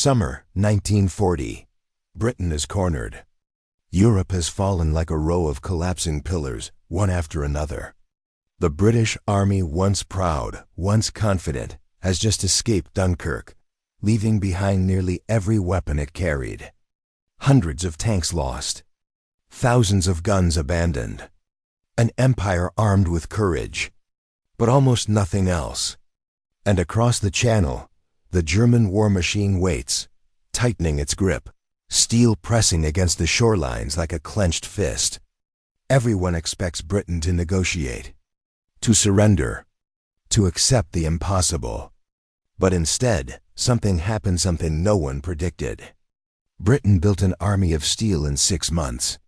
Summer 1940. Britain is cornered. Europe has fallen like a row of collapsing pillars, one after another. The British Army, once proud, once confident, has just escaped Dunkirk, leaving behind nearly every weapon it carried. Hundreds of tanks lost. Thousands of guns abandoned. An empire armed with courage, but almost nothing else. And across the Channel, the German war machine waits, tightening its grip, steel pressing against the shorelines like a clenched fist. Everyone expects Britain to negotiate, to surrender, to accept the impossible. But instead, something happened, something no one predicted. Britain built an army of steel in 6 months,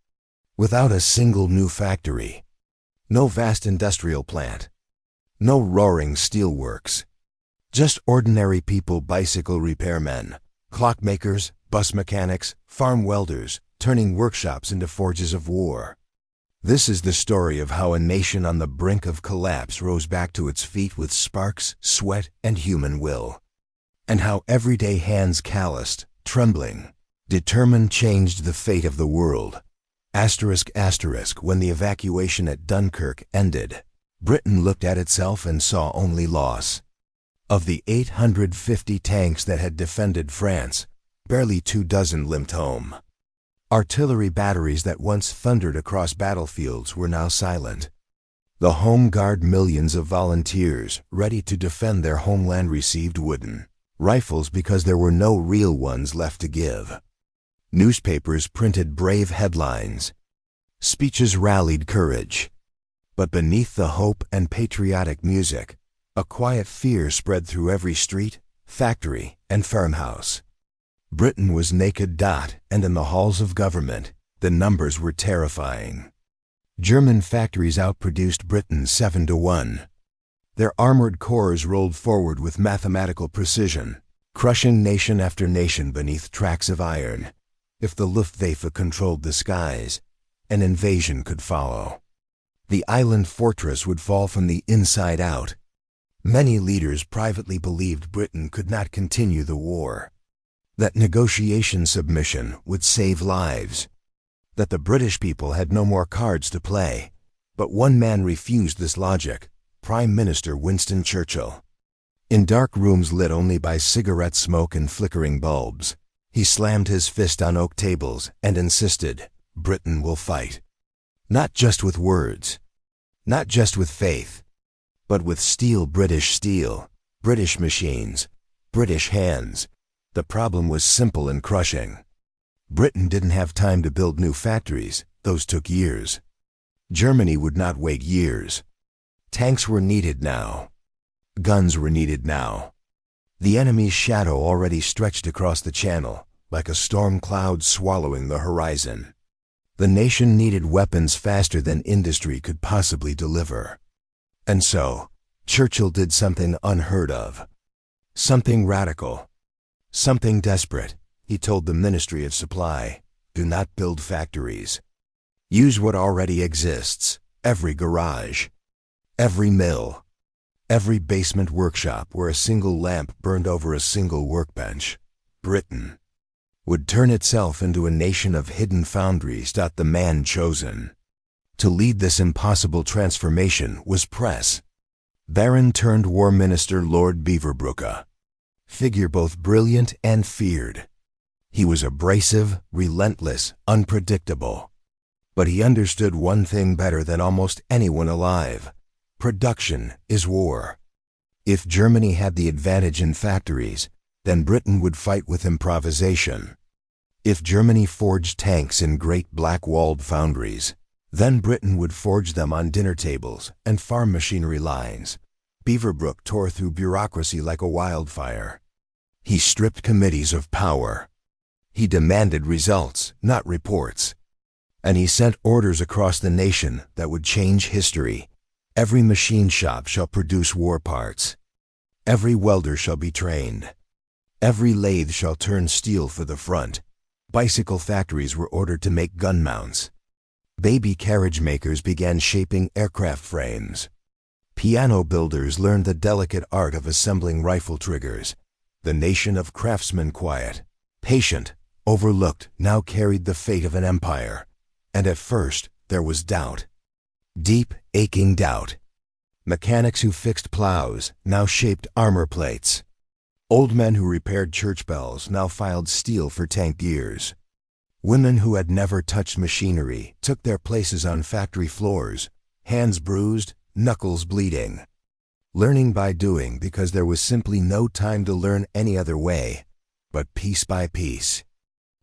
without a single new factory. No vast industrial plant. No roaring steelworks. Just ordinary people, bicycle repairmen, clockmakers, bus mechanics, farm welders, turning workshops into forges of war. This is the story of how a nation on the brink of collapse rose back to its feet with sparks, sweat, and human will. And how everyday hands calloused, trembling, determined changed the fate of the world. Asterisk, asterisk, when the evacuation at Dunkirk ended, Britain looked at itself and saw only loss. Of the 850 tanks that had defended France, barely 24 limped home. Artillery batteries that once thundered across battlefields were now silent. The Home Guard, millions of volunteers ready to defend their homeland, received wooden rifles because there were no real ones left to give. Newspapers printed brave headlines. Speeches rallied courage. But beneath the hope and patriotic music, a quiet fear spread through every street, factory, and farmhouse. Britain was naked. And in the halls of government, the numbers were terrifying. German factories outproduced Britain 7-1. Their armored cores rolled forward with mathematical precision, crushing nation after nation beneath tracks of iron. If the Luftwaffe controlled the skies, an invasion could follow. The island fortress would fall from the inside out. Many leaders privately believed Britain could not continue the war, that negotiation submission would save lives, that the British people had no more cards to play. But one man refused this logic: Prime Minister Winston Churchill. In dark rooms lit only by cigarette smoke and flickering bulbs, he slammed his fist on oak tables and insisted, Britain will fight. Not just with words, not just with faith, but with steel, British machines, British hands. The problem was simple and crushing. Britain didn't have time to build new factories. Those took years. Germany would not wait years. Tanks were needed now. Guns were needed now. The enemy's shadow already stretched across the Channel, like a storm cloud swallowing the horizon. The nation needed weapons faster than industry could possibly deliver. And so, Churchill did something unheard of. Something radical. Something desperate. He told the Ministry of Supply, do not build factories. Use what already exists. Every garage, every mill, every basement workshop where a single lamp burned over a single workbench. Britain would turn itself into a nation of hidden foundries. The man chosen to lead this impossible transformation was Press Baron turned War Minister Lord Beaverbrook, figure both brilliant and feared. He was abrasive, relentless, unpredictable. But he understood one thing better than almost anyone alive: production is war. If Germany had the advantage in factories, then Britain would fight with improvisation. If Germany forged tanks in great black-walled foundries, then Britain would forge them on dinner tables and farm machinery lines. Beaverbrook tore through bureaucracy like a wildfire. He stripped committees of power. He demanded results, not reports. And he sent orders across the nation that would change history. Every machine shop shall produce war parts. Every welder shall be trained. Every lathe shall turn steel for the front. Bicycle factories were ordered to make gun mounts. Baby carriage makers began shaping aircraft frames. Piano builders learned the delicate art of assembling rifle triggers. The nation of craftsmen, quiet, patient, overlooked, now carried the fate of an empire. And at first, there was doubt. Deep, aching doubt. Mechanics who fixed plows now shaped armor plates. Old men who repaired church bells now filed steel for tank gears. Women who had never touched machinery took their places on factory floors, hands bruised, knuckles bleeding. Learning by doing because there was simply no time to learn any other way, but piece by piece.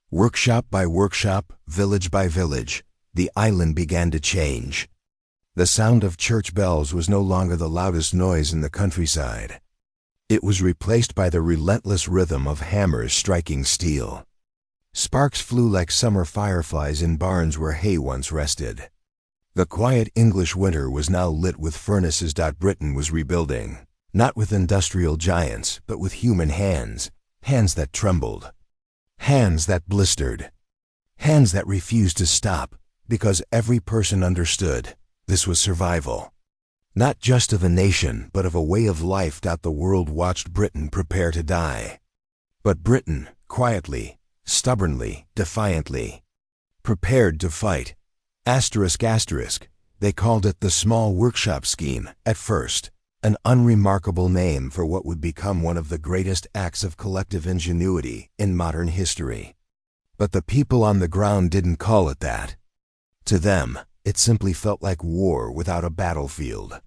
Workshop by workshop, village by village, the island began to change. The sound of church bells was no longer the loudest noise in the countryside. It was replaced by the relentless rhythm of hammers striking steel. Sparks flew like summer fireflies in barns where hay once rested. The quiet English winter was now lit with furnaces. Britain was rebuilding, not with industrial giants, but with human hands, hands that trembled, hands that blistered, hands that refused to stop, because every person understood this was survival. Not just of a nation, but of a way of life. The world watched Britain prepare to die. But Britain, quietly, stubbornly, defiantly, prepared to fight. Asterisk. They called it the small workshop scheme, at first, an unremarkable name for what would become one of the greatest acts of collective ingenuity in modern history. But the people on the ground didn't call it that. To them, it simply felt like war without a battlefield.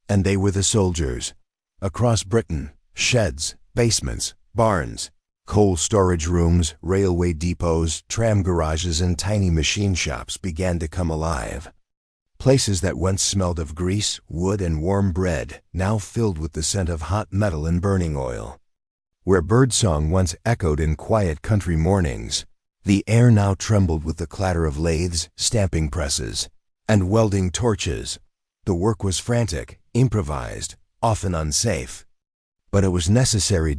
And they were the soldiers. Across Britain, sheds, basements, barns, coal storage rooms, railway depots, tram garages, and tiny machine shops began to come alive. Places that once smelled of grease, wood, and warm bread now filled with the scent of hot metal and burning oil. Where birdsong once echoed in quiet country mornings, the air now trembled with the clatter of lathes, stamping presses, and welding torches. The work was frantic, improvised, often unsafe. But it was necessary.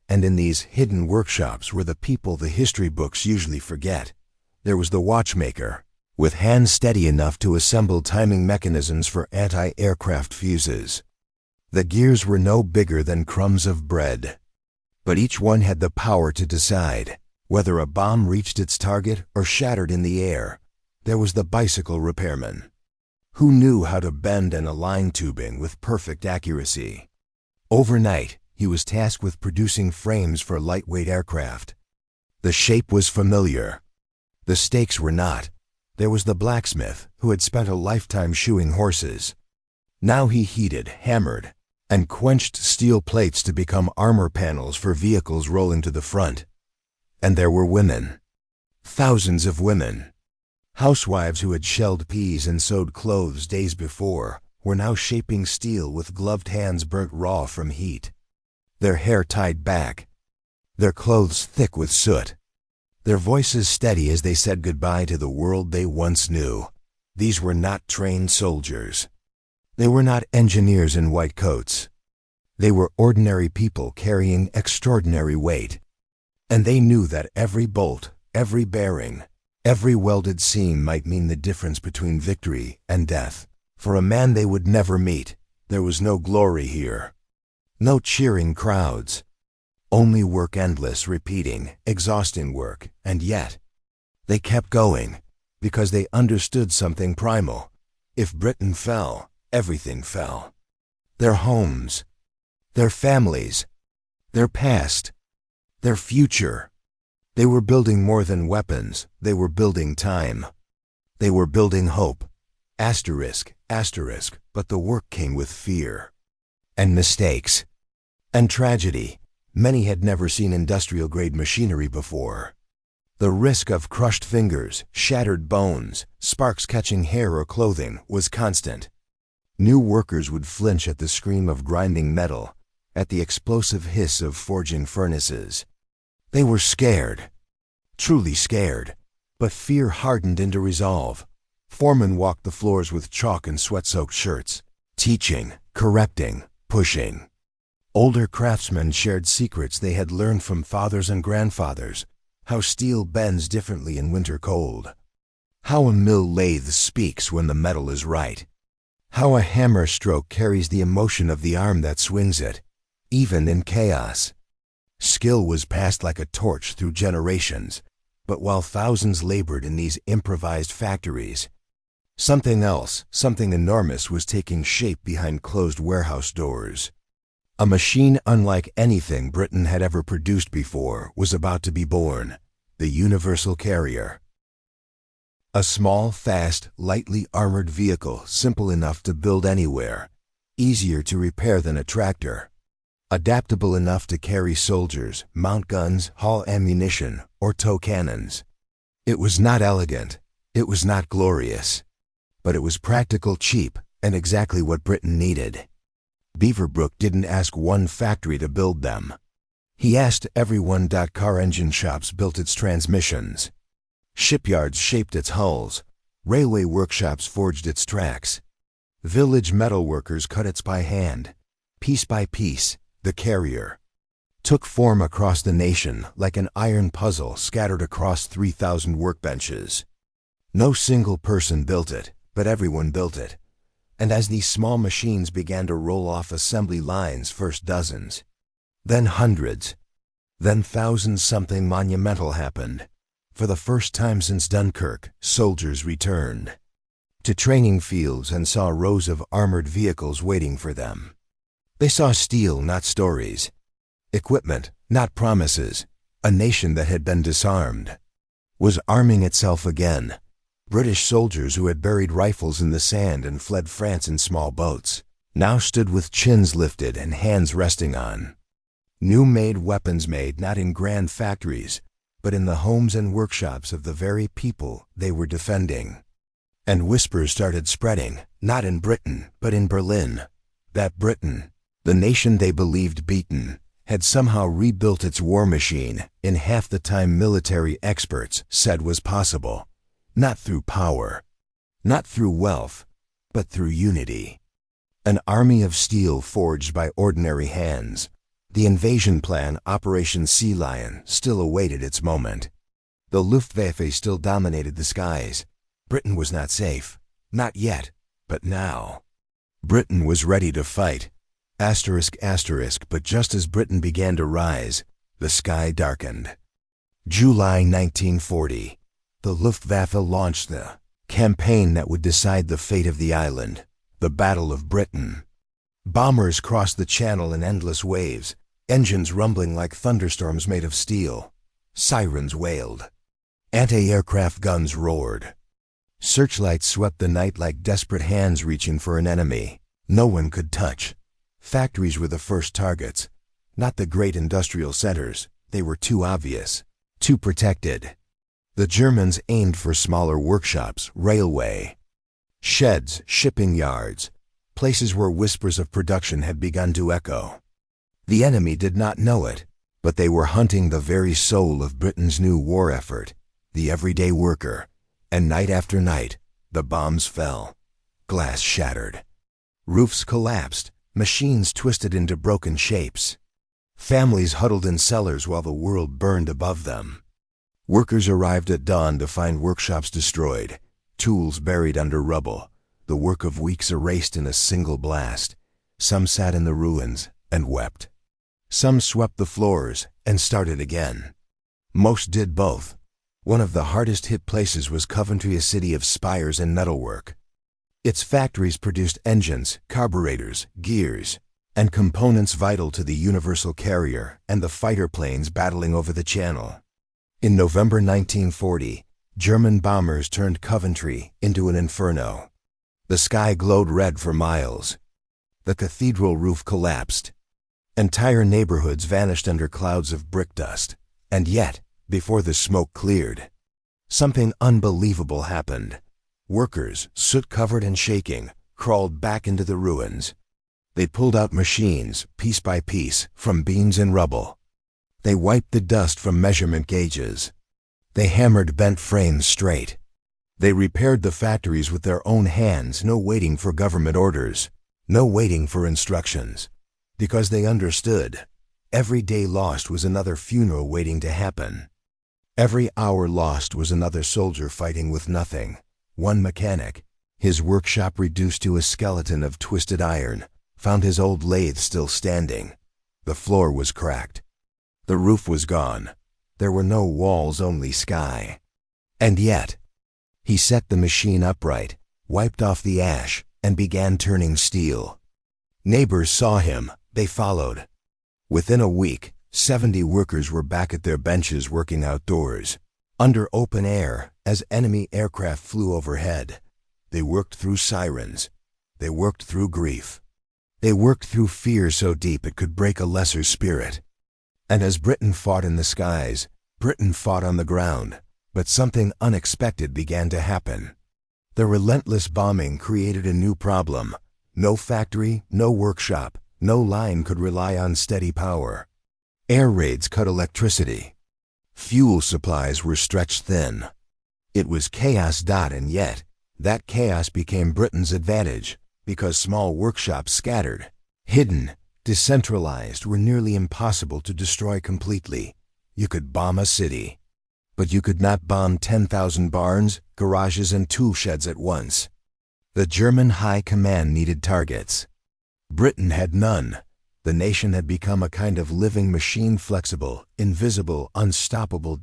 And in these hidden workshops were the people the history books usually forget. There was the watchmaker, with hands steady enough to assemble timing mechanisms for anti-aircraft fuses. The gears were no bigger than crumbs of bread, but each one had the power to decide whether a bomb reached its target or shattered in the air. There was the bicycle repairman, who knew how to bend and align tubing with perfect accuracy. Overnight, he was tasked with producing frames for lightweight aircraft. The shape was familiar. The stakes were not. There was the blacksmith, who had spent a lifetime shoeing horses. Now he heated, hammered, and quenched steel plates to become armor panels for vehicles rolling to the front. And there were women. Thousands of women. Housewives who had shelled peas and sewed clothes days before were now shaping steel with gloved hands burnt raw from heat. Their hair tied back, their clothes thick with soot, their voices steady as they said goodbye to the world they once knew. These were not trained soldiers. They were not engineers in white coats. They were ordinary people carrying extraordinary weight. And they knew that every bolt, every bearing, every welded seam might mean the difference between victory and death. For a man they would never meet, there was no glory here. No cheering crowds. Only work, endless, repeating, exhausting work. And yet, they kept going, because they understood something primal. If Britain fell, everything fell. Their homes, their families, their past, their future. They were building more than weapons. They were building time. They were building hope. Asterisk. But the work came with fear. And mistakes. And tragedy. Many had never seen industrial-grade machinery before. The risk of crushed fingers, shattered bones, sparks catching hair or clothing was constant. New workers would flinch at the scream of grinding metal, at the explosive hiss of forging furnaces. They were scared. Truly scared. But fear hardened into resolve. Foremen walked the floors with chalk and sweat-soaked shirts, teaching, correcting, pushing. Older craftsmen shared secrets they had learned from fathers and grandfathers, how steel bends differently in winter cold, how a mill lathe speaks when the metal is right, how a hammer stroke carries the emotion of the arm that swings it, even in chaos. Skill was passed like a torch through generations, but while thousands labored in these improvised factories, something else, something enormous was taking shape behind closed warehouse doors. A machine unlike anything Britain had ever produced before was about to be born, the universal carrier. A small, fast, lightly armored vehicle simple enough to build anywhere, easier to repair than a tractor, adaptable enough to carry soldiers, mount guns, haul ammunition, or tow cannons. It was not elegant, it was not glorious, but it was practical, cheap, and exactly what Britain needed. Beaverbrook didn't ask one factory to build them. He asked everyone. Car engine shops built its transmissions. Shipyards shaped its hulls. Railway workshops forged its tracks. Village metal workers cut it by hand. Piece by piece, the carrier took form across the nation like an iron puzzle scattered across 3,000 workbenches. No single person built it, but everyone built it. And as these small machines began to roll off assembly lines, first dozens, then hundreds, then thousands, something monumental happened. For the first time since Dunkirk, soldiers returned to training fields and saw rows of armored vehicles waiting for them. They saw steel, not stories. Equipment, not promises. A nation that had been disarmed was arming itself again. British soldiers who had buried rifles in the sand and fled France in small boats now stood with chins lifted and hands resting on new-made weapons, made not in grand factories, but in the homes and workshops of the very people they were defending. And whispers started spreading, not in Britain, but in Berlin, that Britain, the nation they believed beaten, had somehow rebuilt its war machine in half the time military experts said was possible. Not through power, not through wealth, but through unity. An army of steel forged by ordinary hands. The invasion plan, Operation Sea Lion, still awaited its moment. The Luftwaffe still dominated the skies. Britain was not safe. Not yet, but now. Britain was ready to fight. Asterisk, asterisk, but just as Britain began to rise, the sky darkened. July 1940. The Luftwaffe launched the campaign that would decide the fate of the island, the Battle of Britain. Bombers crossed the channel in endless waves, engines rumbling like thunderstorms made of steel. Sirens wailed. Anti-aircraft guns roared. Searchlights swept the night like desperate hands reaching for an enemy no one could touch. Factories were the first targets, not the great industrial centers. They were too obvious, too protected. The Germans aimed for smaller workshops, railway sheds, shipping yards, places where whispers of production had begun to echo. The enemy did not know it, but they were hunting the very soul of Britain's new war effort, the everyday worker. And night after night, the bombs fell. Glass shattered. Roofs collapsed, machines twisted into broken shapes. Families huddled in cellars while the world burned above them. Workers arrived at dawn to find workshops destroyed, tools buried under rubble, the work of weeks erased in a single blast. Some sat in the ruins and wept. Some swept the floors and started again. Most did both. One of the hardest hit places was Coventry, a city of spires and metalwork. Its factories produced engines, carburetors, gears, and components vital to the universal carrier and the fighter planes battling over the channel. In November 1940, German bombers turned Coventry into an inferno. The sky glowed red for miles. The cathedral roof collapsed. Entire neighborhoods vanished under clouds of brick dust. And yet, before the smoke cleared, something unbelievable happened. Workers, soot-covered and shaking, crawled back into the ruins. They pulled out machines, piece by piece, from beams and rubble. They wiped the dust from measurement gauges. They hammered bent frames straight. They repaired the factories with their own hands, no waiting for government orders, no waiting for instructions. Because they understood, every day lost was another funeral waiting to happen. Every hour lost was another soldier fighting with nothing. One mechanic, his workshop reduced to a skeleton of twisted iron, found his old lathe still standing. The floor was cracked. The roof was gone. There were no walls, only sky. And yet, he set the machine upright, wiped off the ash, and began turning steel. Neighbors saw him. They followed. Within a week, 70 workers were back at their benches working outdoors, under open air, as enemy aircraft flew overhead. They worked through sirens. They worked through grief. They worked through fear so deep it could break a lesser spirit. And as Britain fought in the skies, Britain fought on the ground. But something unexpected began to happen. The relentless bombing created a new problem. No factory, no workshop, no line could rely on steady power. Air raids cut electricity. Fuel supplies were stretched thin. It was chaos. And yet, that chaos became Britain's advantage, because small workshops scattered, hidden, decentralized, were nearly impossible to destroy completely. You could bomb a city, but you could not bomb 10,000 barns, garages, and tool sheds at once. The German High Command needed targets. Britain had none. The nation had become a kind of living machine, flexible, invisible, unstoppable.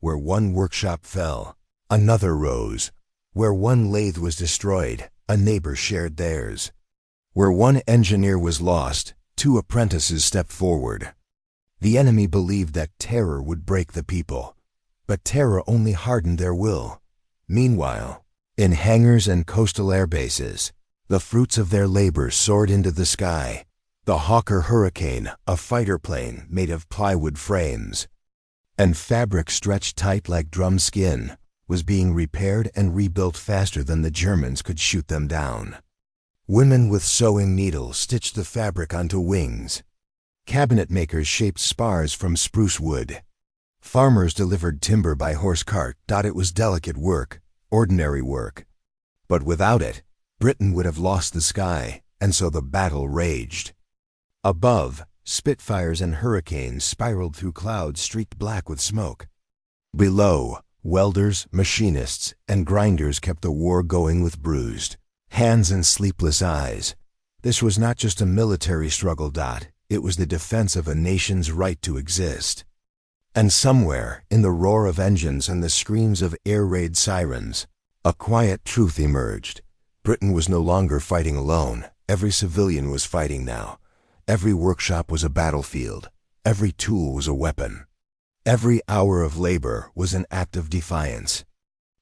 Where one workshop fell, another rose. Where one lathe was destroyed, a neighbor shared theirs. Where one engineer was lost, 2 apprentices stepped forward. The enemy believed that terror would break the people, but terror only hardened their will. Meanwhile, in hangars and coastal air bases, the fruits of their labor soared into the sky. The Hawker Hurricane, a fighter plane made of plywood frames and fabric stretched tight like drum skin, was being repaired and rebuilt faster than the Germans could shoot them down. Women with sewing needles stitched the fabric onto wings. Cabinet makers shaped spars from spruce wood. Farmers delivered timber by horse cart. It was delicate work, ordinary work. But without it, Britain would have lost the sky, and so the battle raged. Above, Spitfires and Hurricanes spiraled through clouds streaked black with smoke. Below, welders, machinists, and grinders kept the war going with bruised hands and sleepless eyes. This was not just a military struggle. It was the defense of a nation's right to exist. And somewhere, in the roar of engines and the screams of air raid sirens, a quiet truth emerged. Britain was no longer fighting alone. Every civilian was fighting now. Every workshop was a battlefield. Every tool was a weapon. Every hour of labor was an act of defiance.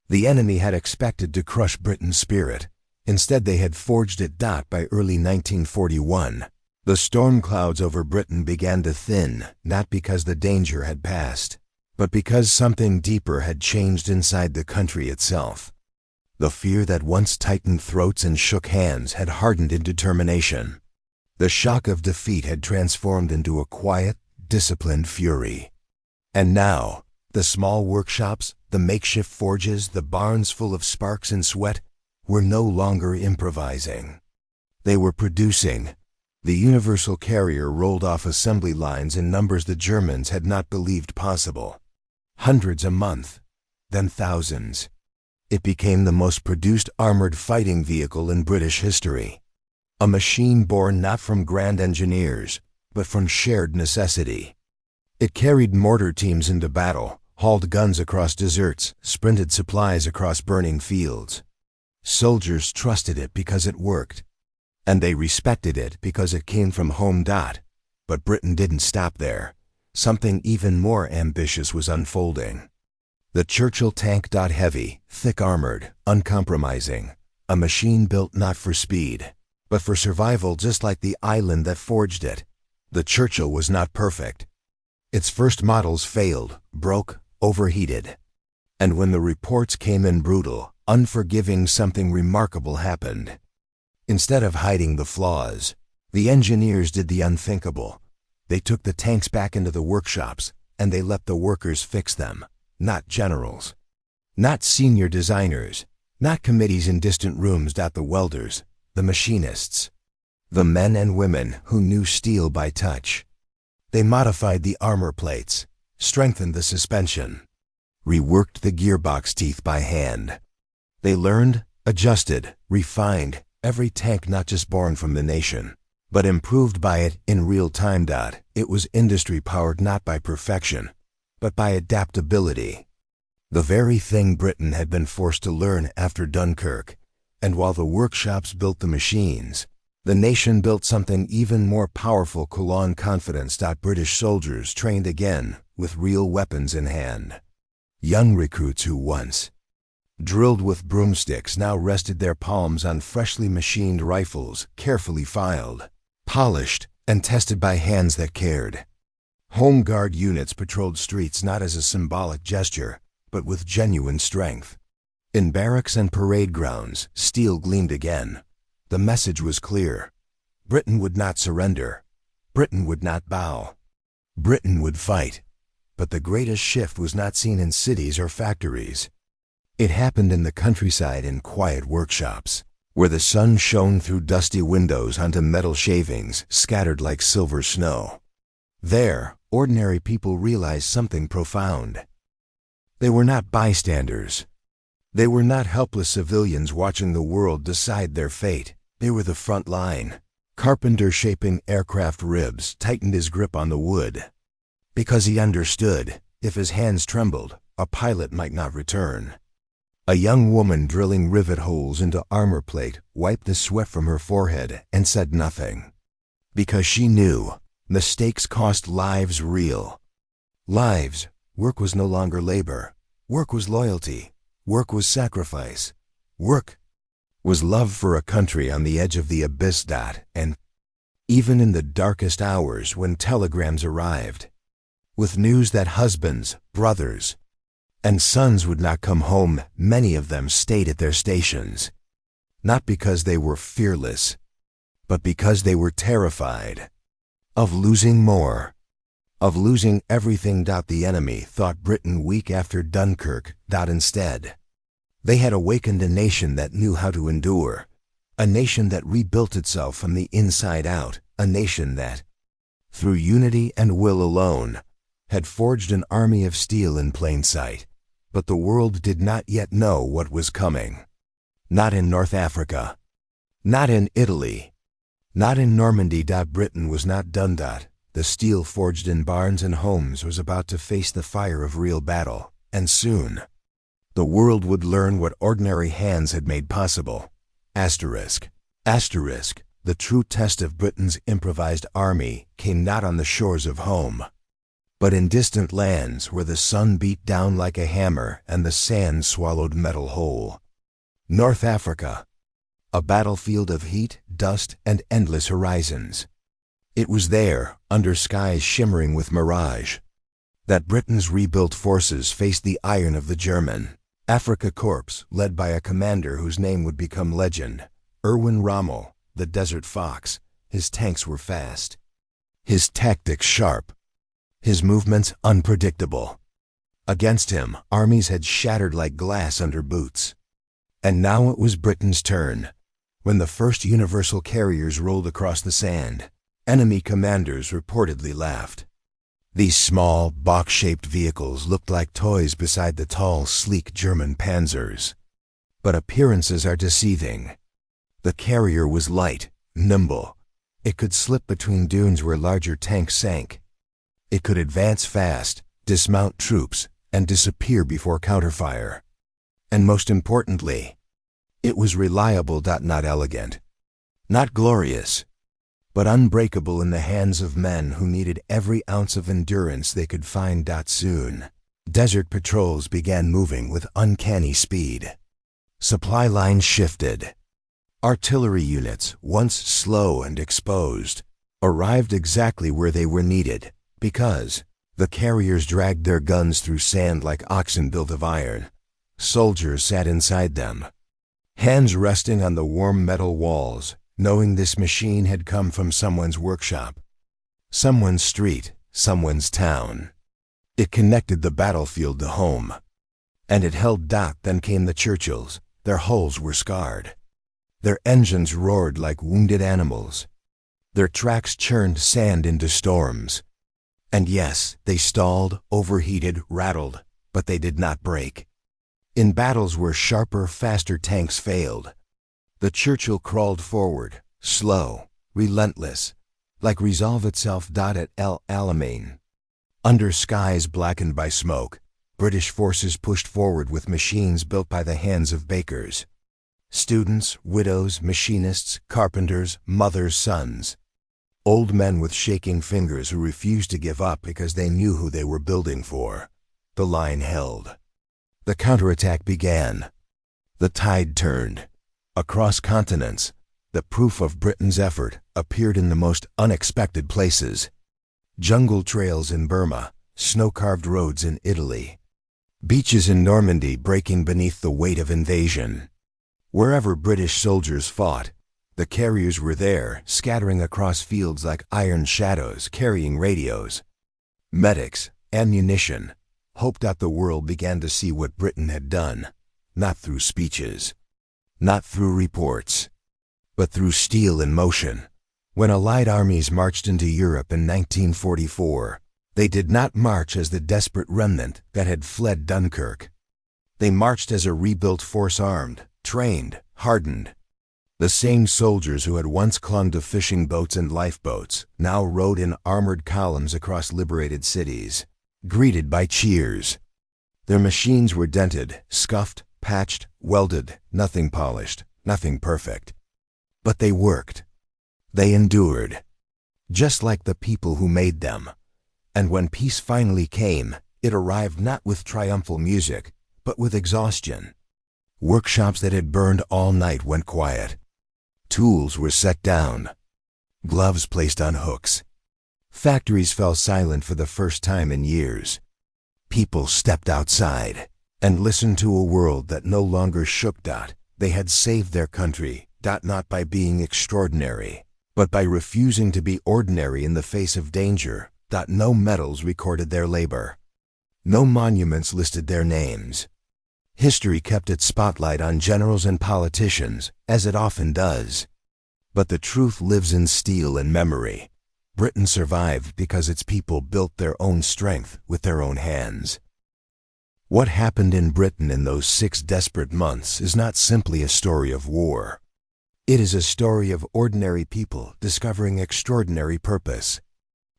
The enemy had expected to crush Britain's spirit. Instead, they had forged it. By early 1941, the storm clouds over Britain began to thin, not because the danger had passed, but because something deeper had changed inside the country itself. The fear that once tightened throats and shook hands had hardened into determination. The shock of defeat had transformed into a quiet, disciplined fury. And now, the small workshops, the makeshift forges, the barns full of sparks and sweat, were no longer improvising. They were producing. The universal carrier rolled off assembly lines in numbers the Germans had not believed possible. Hundreds a month, then thousands. It became the most produced armored fighting vehicle in British history. A machine born not from grand engineers, but from shared necessity. It carried mortar teams into battle, hauled guns across deserts, sprinted supplies across burning fields. Soldiers trusted it because it worked, and they respected it because it came from home. But Britain didn't stop there. Something even more ambitious was unfolding. The Churchill tank. Heavy, thick-armored, uncompromising. A machine built not for speed, but for survival, just like the island that forged it. The Churchill was not perfect. Its first models failed, broke, overheated. And when the reports came in brutal, unforgiving, something remarkable happened. Instead of hiding the flaws, the engineers did the unthinkable. They took the tanks back into the workshops, and they let the workers fix them. Not generals. Not senior designers. Not committees in distant rooms. The welders. The machinists. The men and women who knew steel by touch. They modified the armor plates, strengthened the suspension, reworked the gearbox teeth by hand. They learned, adjusted, refined every tank, not just born from the nation, but improved by it in real time. It was industry powered not by perfection, but by adaptability. The very thing Britain had been forced to learn after Dunkirk. And while the workshops built the machines, the nation built something even more powerful: Colon confidence. British soldiers trained again, with real weapons in hand. Young recruits who once drilled with broomsticks now rested their palms on freshly machined rifles, carefully filed, polished, and tested by hands that cared. Home Guard units patrolled streets not as a symbolic gesture, but with genuine strength. In barracks and parade grounds, steel gleamed again. The message was clear. Britain would not surrender. Britain would not bow. Britain would fight. But the greatest shift was not seen in cities or factories. It happened in the countryside, in quiet workshops, where the sun shone through dusty windows onto metal shavings scattered like silver snow. There, ordinary people realized something profound. They were not bystanders. They were not helpless civilians watching the world decide their fate. They were the front line. Carpenter shaping aircraft ribs tightened his grip on the wood, because he understood, if his hands trembled, a pilot might not return. A young woman drilling rivet holes into armor plate wiped the sweat from her forehead and said nothing, because she knew mistakes cost lives real. Lives. Work was no longer labor. Work was loyalty. Work was sacrifice. Work was love for a country on the edge of the abyss. And even in the darkest hours, when telegrams arrived with news that husbands, brothers, and sons would not come home, many of them stayed at their stations, not because they were fearless, but because they were terrified of losing more, of losing everything. The enemy thought Britain weak after Dunkirk. Instead, they had awakened a nation that knew how to endure, a nation that rebuilt itself from the inside out, a nation that, through unity and will alone, had forged an army of steel in plain sight. But the world did not yet know what was coming. Not in North Africa. Not in Italy. Not in Normandy. Britain was not done. The steel forged in barns and homes was about to face the fire of real battle, and soon the world would learn what ordinary hands had made possible. Asterisk. The true test of Britain's improvised army came not on the shores of home, but in distant lands where the sun beat down like a hammer and the sand swallowed metal whole. North Africa, a battlefield of heat, dust, and endless horizons. It was there, under skies shimmering with mirage, that Britain's rebuilt forces faced the iron of the German Afrika Korps, led by a commander whose name would become legend, Erwin Rommel, the Desert Fox. His tanks were fast, his tactics sharp, his movements unpredictable. Against him, armies had shattered like glass under boots. And now it was Britain's turn. When the first universal carriers rolled across the sand, enemy commanders reportedly laughed. These small, box-shaped vehicles looked like toys beside the tall, sleek German panzers. But appearances are deceiving. The carrier was light, nimble. It could slip between dunes where larger tanks sank. It could advance fast, dismount troops, and disappear before counterfire. And most importantly, it was reliable. Not elegant, not glorious, but unbreakable in the hands of men who needed every ounce of endurance they could find. Soon, desert patrols began moving with uncanny speed. Supply lines shifted. Artillery units, once slow and exposed, arrived exactly where they were needed, because the carriers dragged their guns through sand like oxen built of iron. Soldiers sat inside them, hands resting on the warm metal walls, knowing this machine had come from someone's workshop, someone's street, someone's town. It connected the battlefield to home. And it held. Then came the Churchills. Their hulls were scarred. Their engines roared like wounded animals. Their tracks churned sand into storms. And yes, they stalled, overheated, rattled, but they did not break. In battles where sharper, faster tanks failed, the Churchill crawled forward, slow, relentless, like resolve itself. At El Alamein, under skies blackened by smoke, British forces pushed forward with machines built by the hands of bakers. Students, widows, machinists, carpenters, mothers, sons. Old men with shaking fingers who refused to give up because they knew who they were building for. The line held. The counterattack began. The tide turned. Across continents, the proof of Britain's effort appeared in the most unexpected places. Jungle trails in Burma, snow-carved roads in Italy. Beaches in Normandy breaking beneath the weight of invasion. Wherever British soldiers fought, the carriers were there, scattering across fields like iron shadows, carrying radios. Medics, ammunition. Hope. The world began to see what Britain had done, not through speeches, not through reports, but through steel in motion. When Allied armies marched into Europe in 1944, they did not march as the desperate remnant that had fled Dunkirk. They marched as a rebuilt force, armed, trained, hardened. The same soldiers who had once clung to fishing boats and lifeboats now rode in armored columns across liberated cities, greeted by cheers. Their machines were dented, scuffed, patched, welded, nothing polished, nothing perfect. But they worked. They endured, just like the people who made them. And when peace finally came, it arrived not with triumphal music, but with exhaustion. Workshops that had burned all night went quiet. Tools were set down. Gloves placed on hooks. Factories fell silent for the first time in years. People stepped outside and listened to a world that no longer shook. They had saved their country, not by being extraordinary, but by refusing to be ordinary in the face of danger. No medals recorded their labor. No monuments listed their names. History kept its spotlight on generals and politicians, as it often does. But the truth lives in steel and memory. Britain survived because its people built their own strength with their own hands. What happened in Britain in those 6 desperate months is not simply a story of war. It is a story of ordinary people discovering extraordinary purpose.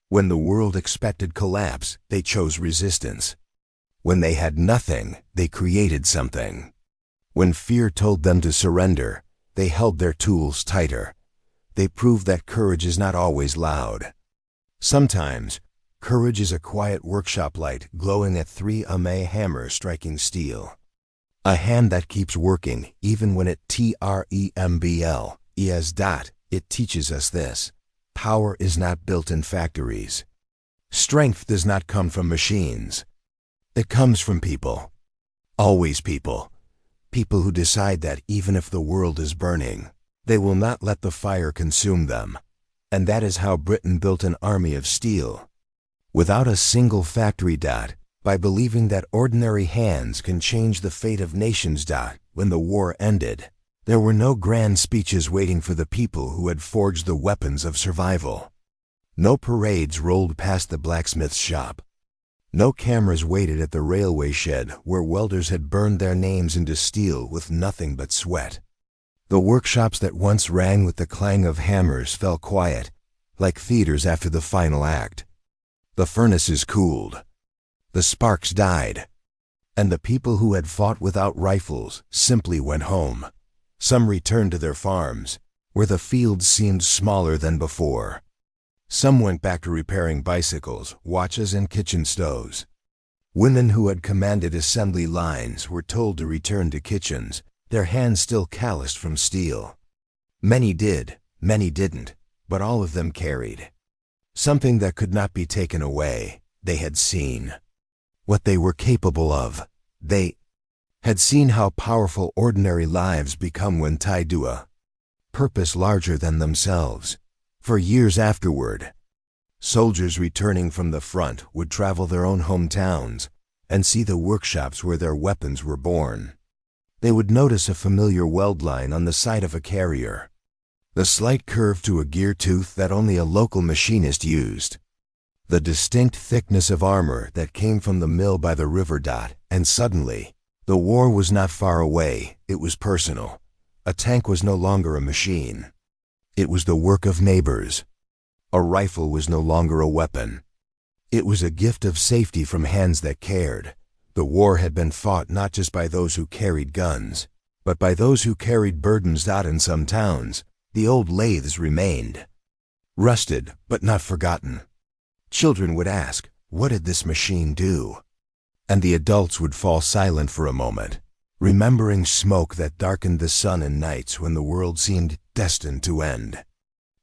When the world expected collapse, they chose resistance. When they had nothing, they created something. When fear told them to surrender, they held their tools tighter. They proved that courage is not always loud. Sometimes, courage is a quiet workshop light glowing at 3 am hammer striking steel. A hand that keeps working even when it trembles. It teaches us this. Power is not built in factories. Strength does not come from machines. It comes from people. Always people. People who decide that even if the world is burning, they will not let the fire consume them. And that is how Britain built an army of steel. Without a single factory. By believing that ordinary hands can change the fate of nations. When the war ended, there were no grand speeches waiting for the people who had forged the weapons of survival. No parades rolled past the blacksmith's shop. No cameras waited at the railway shed where welders had burned their names into steel with nothing but sweat. The workshops that once rang with the clang of hammers fell quiet, like theaters after the final act. The furnaces cooled. The sparks died. And the people who had fought without rifles simply went home. Some returned to their farms, where the fields seemed smaller than before. Some went back to repairing bicycles, watches, and kitchen stoves. Women who had commanded assembly lines were told to return to kitchens, their hands still calloused from steel. Many did, many didn't, but all of them carried something that could not be taken away. They had seen what they were capable of. They had seen how powerful ordinary lives become when tied to a purpose larger than themselves. For years afterward, soldiers returning from the front would travel their own hometowns and see the workshops where their weapons were born. They would notice a familiar weld line on the side of a carrier, the slight curve to a gear tooth that only a local machinist used, the distinct thickness of armor that came from the mill by the river. And suddenly, the war was not far away, it was personal. A tank was no longer a machine. It was the work of neighbors. A rifle was no longer a weapon. It was a gift of safety from hands that cared. The war had been fought not just by those who carried guns, but by those who carried burdens. In some towns, the old lathes remained, rusted but not forgotten. Children would ask, "What did this machine do?" And the adults would fall silent for a moment, remembering smoke that darkened the sun in nights when the world seemed destined to end.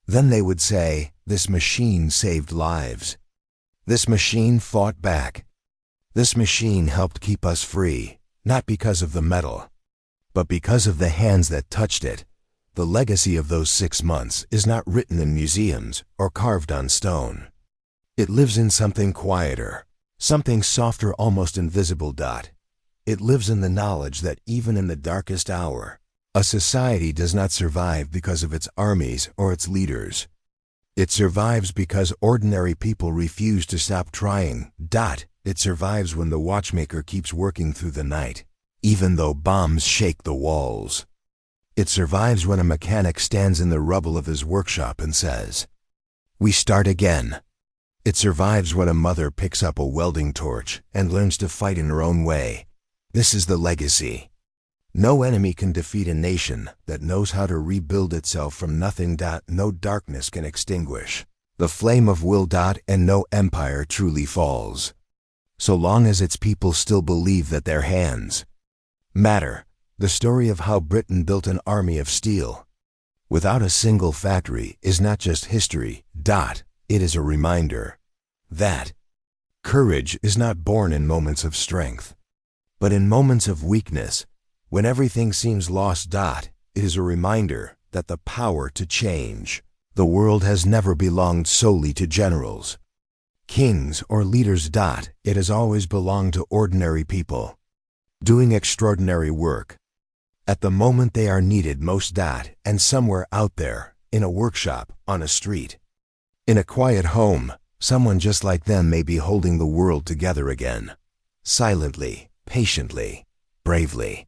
Then they would say, "This machine saved lives. This machine fought back. This machine helped keep us free, not because of the metal, but because of the hands that touched it." The legacy of those 6 months is not written in museums or carved on stone. It lives in something quieter, something softer, almost invisible. It lives in the knowledge that even in the darkest hour, a society does not survive because of its armies or its leaders. It survives because ordinary people refuse to stop trying. It survives when the watchmaker keeps working through the night, even though bombs shake the walls. It survives when a mechanic stands in the rubble of his workshop and says, "We start again." It survives when a mother picks up a welding torch and learns to fight in her own way. This is the legacy. No enemy can defeat a nation that knows how to rebuild itself from nothing. No darkness can extinguish the flame of will. And no empire truly falls so long as its people still believe that their hands matter. The story of how Britain built an army of steel without a single factory is not just history. It is a reminder that courage is not born in moments of strength, but in moments of weakness, when everything seems lost. It is a reminder that the power to change the world has never belonged solely to generals, kings, or leaders. It has always belonged to ordinary people, doing extraordinary work at the moment they are needed most. And somewhere out there, in a workshop, on a street, in a quiet home, someone just like them may be holding the world together again, silently, patiently, bravely.